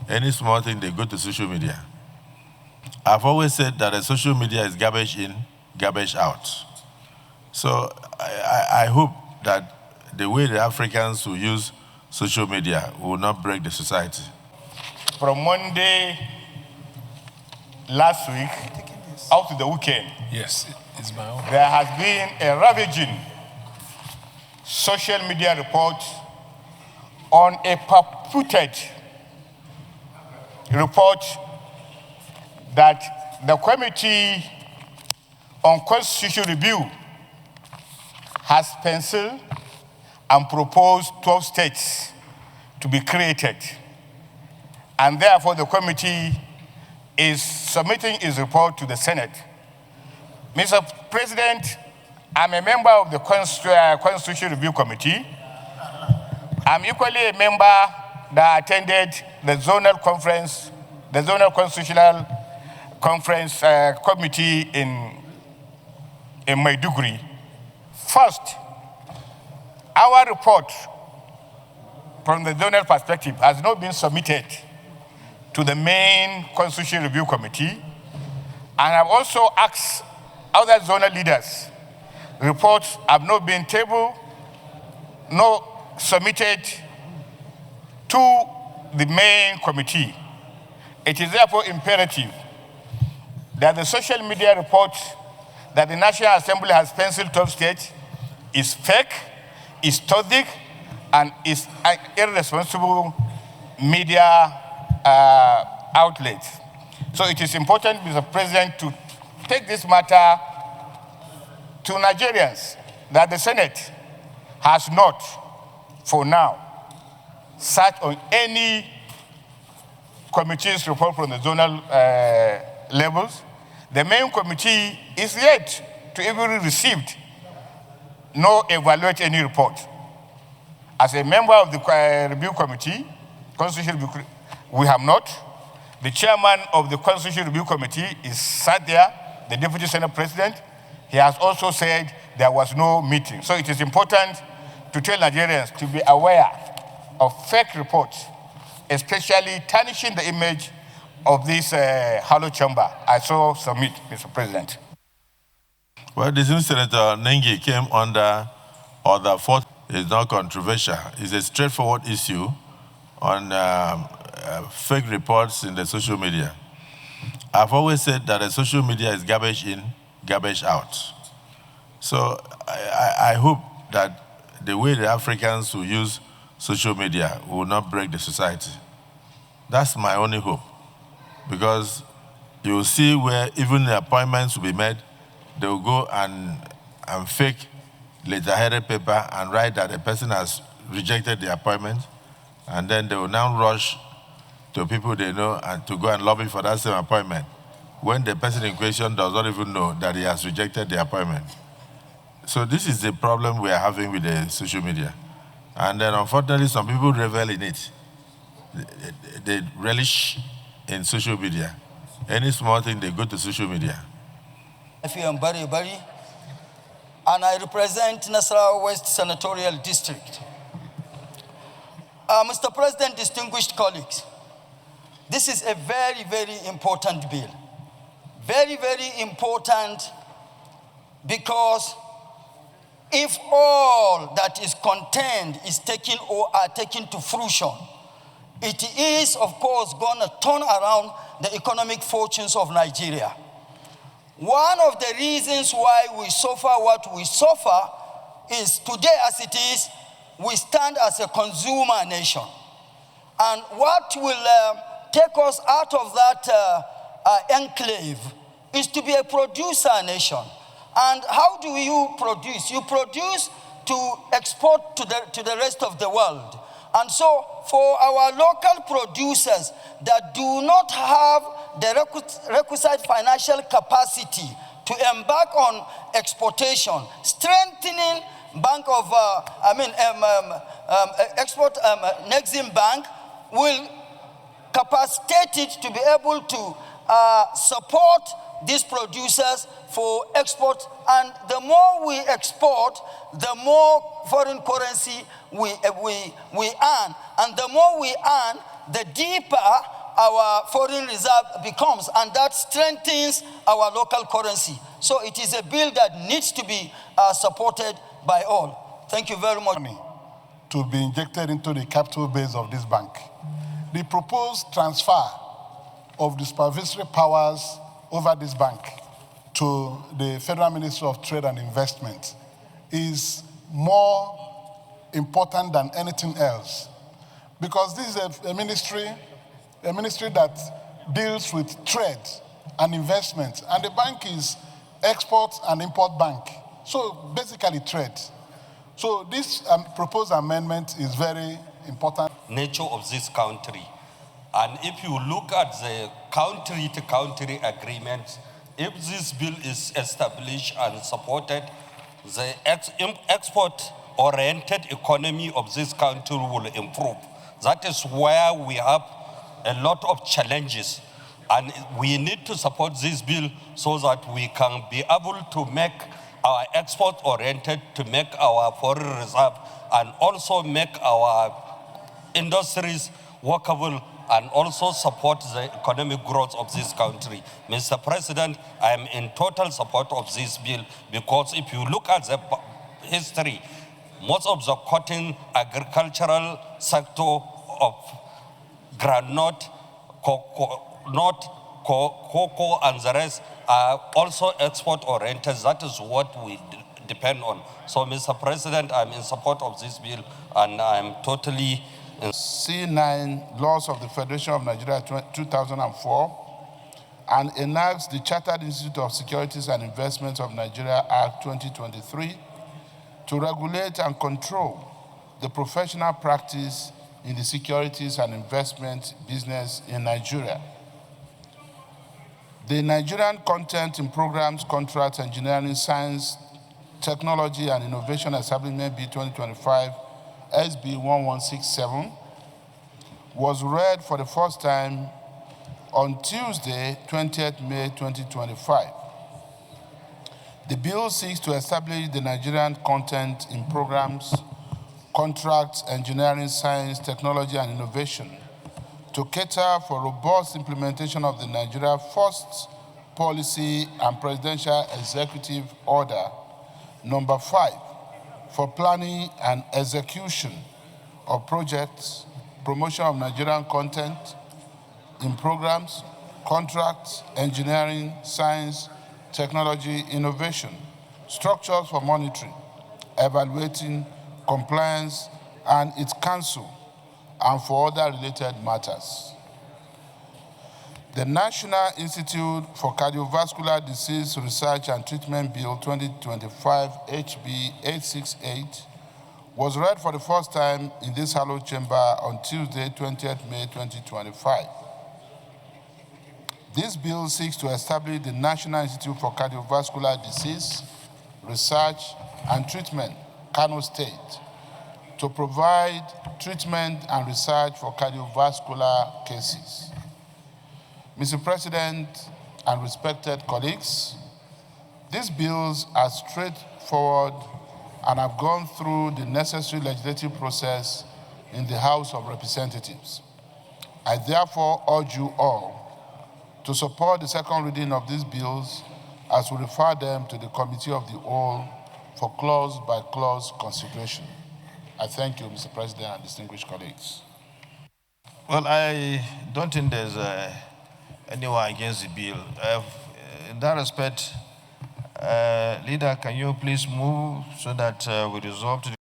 Any small thing, they go to social media. I've always said that social media is garbage in, garbage out. So I hope that the way the Africans who use social media will not break the society. From Monday last week out to the weekend, Yes, it's my own. there has been a ravaging social media report on a purported report that the Committee on Constitutional Review has penciled and proposed 12 states to be created. And therefore, the committee is submitting its report to the Senate. Mr. President, I'm a member of the Constitutional Review Committee. I'm equally a member that attended the zonal conference, the zonal constitutional conference committee in Maiduguri. First, our report from the zonal perspective has not been submitted to the main Constitutional Review Committee, and I've also asked other zonal leaders. Reports have not been tabled, nor submitted to the main committee. It is therefore imperative that the social media report that the National Assembly has penciled 12 states is fake, is toxic, and is an irresponsible media outlet. So it is important, Mr. President, to take this matter to Nigerians, that the Senate has not, for now, sat on any committee's report from the zonal levels. The main committee is yet to even receive nor evaluate any report. As a member of the review committee, Constitutional Review, we have not. The chairman of the Constitutional Review Committee is sat there, the Deputy Senate President. He has also said there was no meeting. So it is important to tell Nigerians to be aware of fake reports, especially tarnishing the image of this hollow chamber. I so submit, Mr. President. Well, the Senator Nengi came under Order 4. It's not controversial. It's a straightforward issue on fake reports in the social media. I've always said that the social media is garbage in, garbage out. So I hope that the way the Africans who use social media will not break the society. That's my only hope. Because you will see where even the appointments will be made, they will go and fake letter-headed paper and write that the person has rejected the appointment, and then they will now rush to people they know and to go and lobby for that same appointment, when the person in question does not even know that he has rejected the appointment. So this is the problem we are having with the social media. And then unfortunately, some people revel in it. They relish in social media. Any small thing, they go to social media. I am Bari, and I represent Nasarawa West Senatorial District. Mr. President, distinguished colleagues, this is a very, very important bill. Very, very important, because if all that is contained is taken or are taken to fruition, it is, of course, going to turn around the economic fortunes of Nigeria. One of the reasons why we suffer what we suffer is today, as it is, we stand as a consumer nation. And what will take us out of that enclave is to be a producer nation. And how do you produce? You produce to export to the rest of the world. And so for our local producers that do not have the requisite financial capacity to embark on exportation, strengthening Exim Bank will capacitate it to be able to support these producers for export. And the more we export, the more foreign currency we earn. And the more we earn, the deeper our foreign reserve becomes, and that strengthens our local currency. So it is a bill that needs to be supported by all. Thank you very much. To be injected into the capital base of this bank. The proposed transfer of the supervisory powers over this bank to the Federal Ministry of Trade and Investment is more important than anything else, because this is a ministry that deals with trade and investment, and the bank is export and import bank, so basically trade. So this proposed amendment is very important. Nature of this country, and if you look at the country-to-country agreement, if this bill is established and supported, the export-oriented economy of this country will improve. That is where we have a lot of challenges, and we need to support this bill so that we can be able to make our export-oriented, to make our foreign reserve, and also make our industries workable, and also support the economic growth of this country. Mr. President, I am in total support of this bill, because if you look at the history, most of the cotton agricultural sector of groundnut, cocoa, and the rest are also export-oriented. That is what we depend on. So, Mr. President, I'm in support of this bill, and I'm totally C9 Laws of the Federation of Nigeria 2004 and enacts the Chartered Institute of Securities and Investments of Nigeria Act 2023 to regulate and control the professional practice in the securities and investment business in Nigeria. The Nigerian Content in Programs, Contracts, Engineering, Science, Technology, and Innovation Establishment Bill 2025, SB 1167, was read for the first time on Tuesday, 20th May 2025. The bill seeks to establish the Nigerian Content in Programs, Contracts, Engineering, Science, Technology, and Innovation to cater for robust implementation of the Nigeria First Policy and Presidential Executive Order Number 5 for planning and execution of projects, promotion of Nigerian content in programs, contracts, engineering, science, technology, innovation, structures for monitoring, evaluating, compliance, and its counsel, and for other related matters. The National Institute for Cardiovascular Disease Research and Treatment Bill 2025, HB 868, was read for the first time in this hallowed chamber on Tuesday, 20th May 2025. This bill seeks to establish the National Institute for Cardiovascular Disease Research and Treatment, Kano State, to provide treatment and research for cardiovascular cases. Mr. President and respected colleagues, these bills are straightforward and have gone through the necessary legislative process in the House of Representatives. I therefore urge you all to support the second reading of these bills as we refer them to the Committee of the Whole for clause-by-clause consideration. I thank you, Mr. President and distinguished colleagues. Well, I don't think there's anyone against the bill. In that respect, Leader, can you please move so that we resolve to the